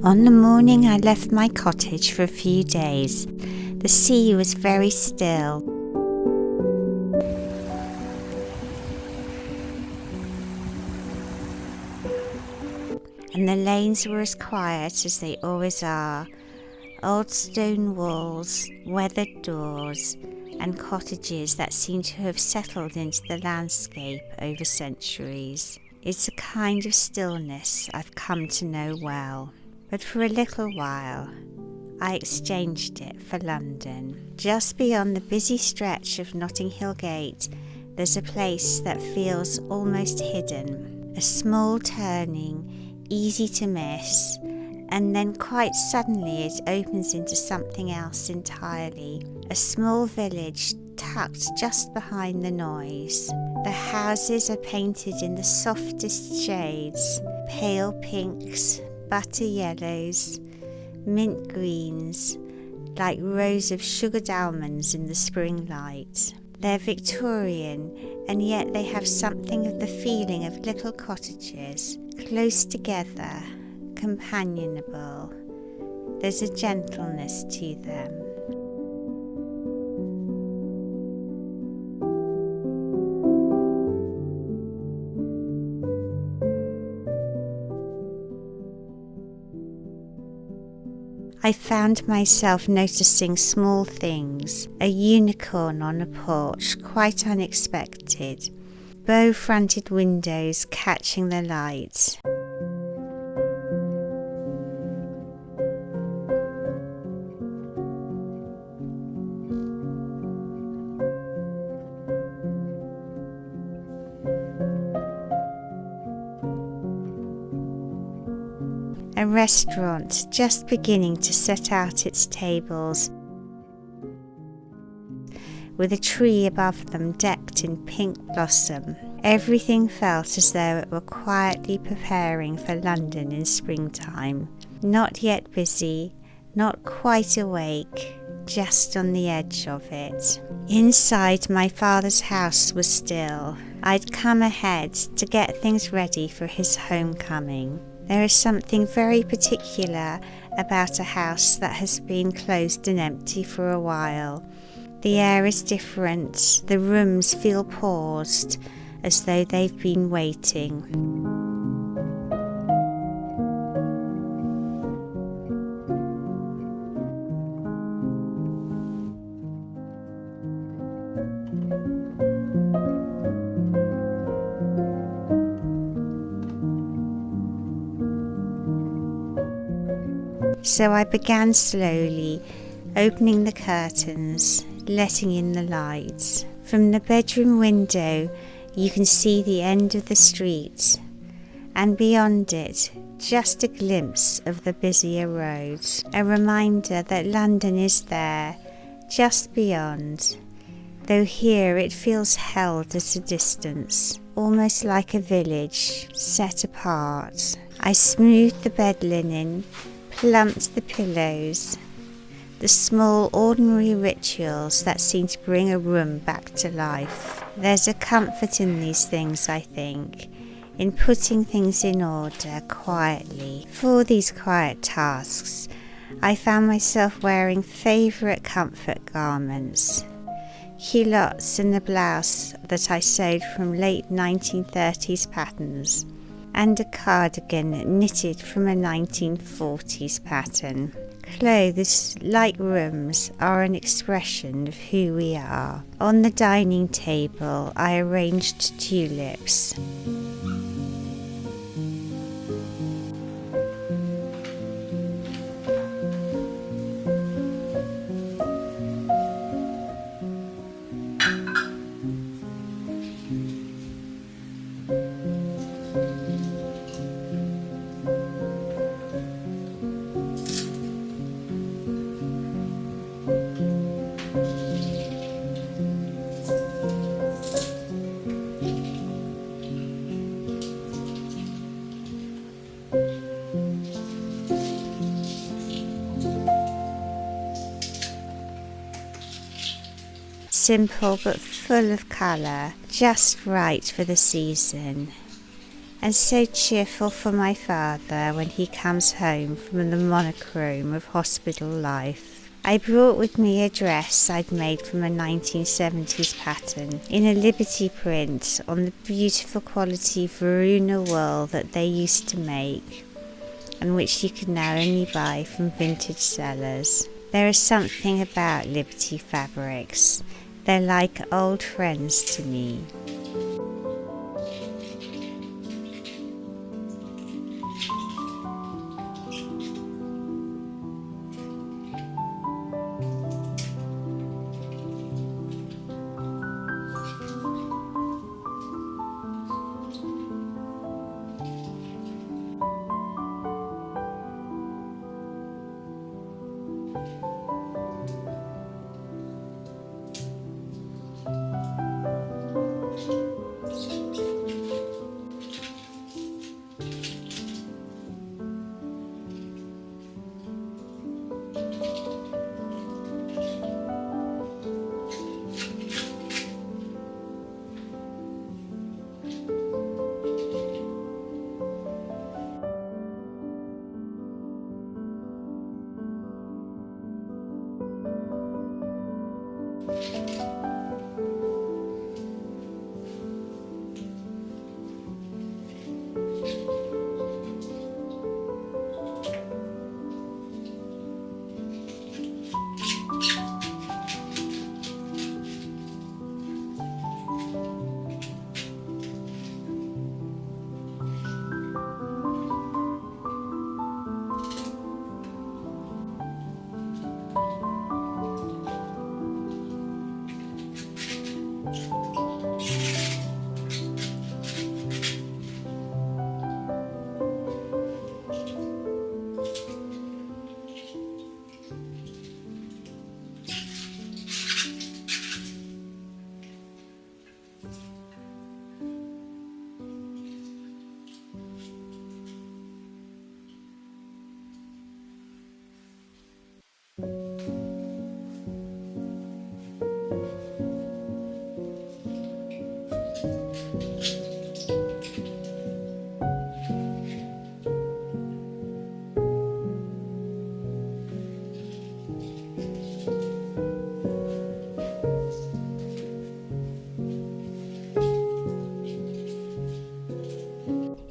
On the morning I left my cottage for a few days, the sea was very still. And the lanes were as quiet as they always are. Old stone walls, weathered doors, and cottages that seem to have settled into the landscape over centuries. It's a kind of stillness I've come to know well. But for a little while, I exchanged it for London. Just beyond the busy stretch of Notting Hill Gate, there's a place that feels almost hidden. A small turning, easy to miss, and then quite suddenly it opens into something else entirely. A small village tucked just behind the noise. The houses are painted in the softest shades, pale pinks, butter yellows, mint greens, like rows of sugared almonds in the spring light. They're Victorian, and yet they have something of the feeling of little cottages, close together, companionable. There's a gentleness to them. I found myself noticing small things, a unicorn on a porch, quite unexpected, bow-fronted windows catching the light. A restaurant just beginning to set out its tables, with a tree above them decked in pink blossom. Everything felt as though it were quietly preparing for London in springtime. Not yet busy, not quite awake, just on the edge of it. Inside, my father's house was still. I'd come ahead to get things ready for his homecoming. There is something very particular about a house that has been closed and empty for a while. The air is different, the rooms feel paused, as though they've been waiting. So I began slowly, opening the curtains, letting in the lights. From the bedroom window, you can see the end of the street, and beyond it, just a glimpse of the busier road. A reminder that London is there, just beyond, though here it feels held at a distance, almost like a village set apart. I smoothed the bed linen, plumped the pillows, the small ordinary rituals that seem to bring a room back to life. There's a comfort in these things, I think, in putting things in order quietly. For these quiet tasks, I found myself wearing favourite comfort garments, culottes and a blouse that I sewed from late 1930s patterns, and a cardigan knitted from a 1940s pattern. Clothes, like rooms, are an expression of who we are. On the dining table, I arranged tulips. Simple but full of colour, just right for the season, and so cheerful for my father when he comes home from the monochrome of hospital life. I brought with me a dress I'd made from a 1970s pattern in a Liberty print on the beautiful quality Verona wool that they used to make, and which you can now only buy from vintage sellers. There is something about Liberty fabrics. They're like old friends to me.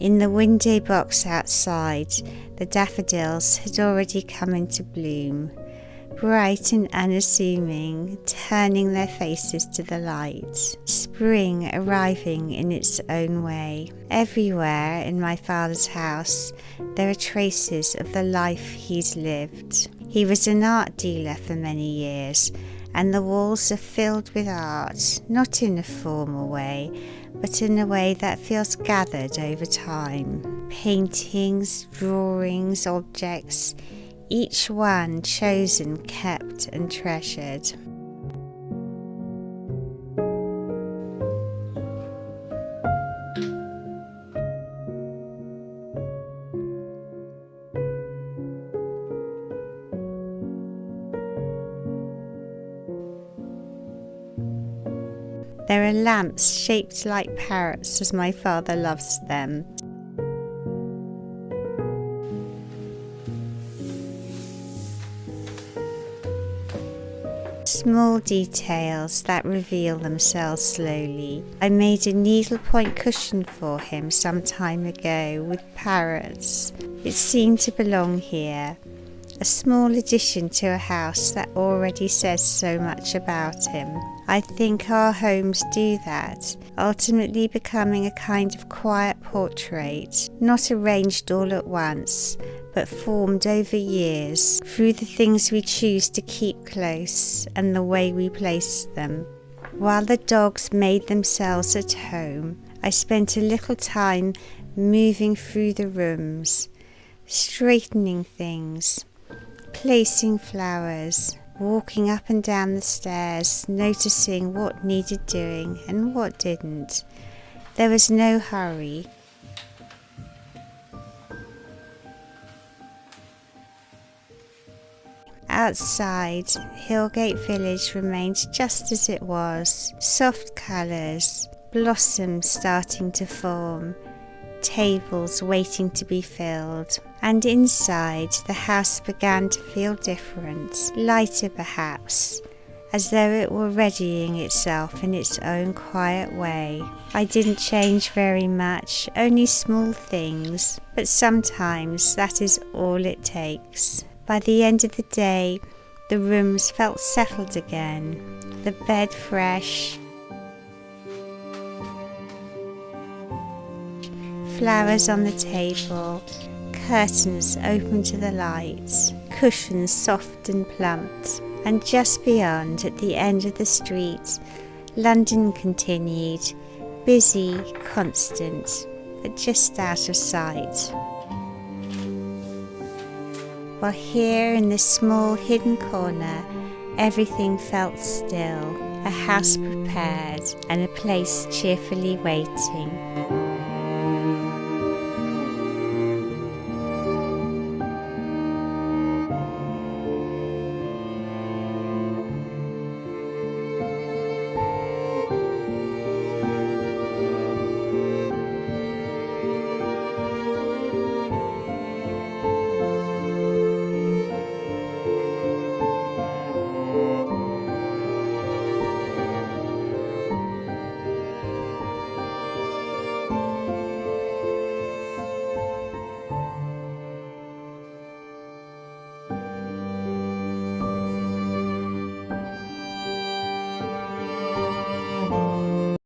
In the window box outside, the daffodils had already come into bloom, bright and unassuming, turning their faces to the light, spring arriving in its own way. Everywhere in my father's house there are traces of the life he's lived. He was an art dealer for many years, and the walls are filled with art, not in a formal way, but in a way that feels gathered over time. Paintings, drawings, objects, each one chosen, kept and treasured. There are lamps shaped like parrots, as my father loves them. Small details that reveal themselves slowly. I made a needlepoint cushion for him some time ago with parrots. It seemed to belong here. A small addition to a house that already says so much about him. I think our homes do that, ultimately becoming a kind of quiet portrait, not arranged all at once, but formed over years through the things we choose to keep close and the way we place them. While the dogs made themselves at home, I spent a little time moving through the rooms, straightening things, placing flowers, walking up and down the stairs, noticing what needed doing and what didn't. There was no hurry. Outside, Hillgate Village remained just as it was. Soft colours, blossoms starting to form, tables waiting to be filled. And inside, the house began to feel different, lighter perhaps, as though it were readying itself in its own quiet way. I didn't change very much, only small things, but sometimes that is all it takes. By the end of the day, the rooms felt settled again, the bed fresh, flowers on the table, curtains open to the lights, cushions soft and plumped. And just beyond, at the end of the street, London continued, busy, constant, but just out of sight. While here in this small hidden corner, everything felt still, a house prepared and a place cheerfully waiting.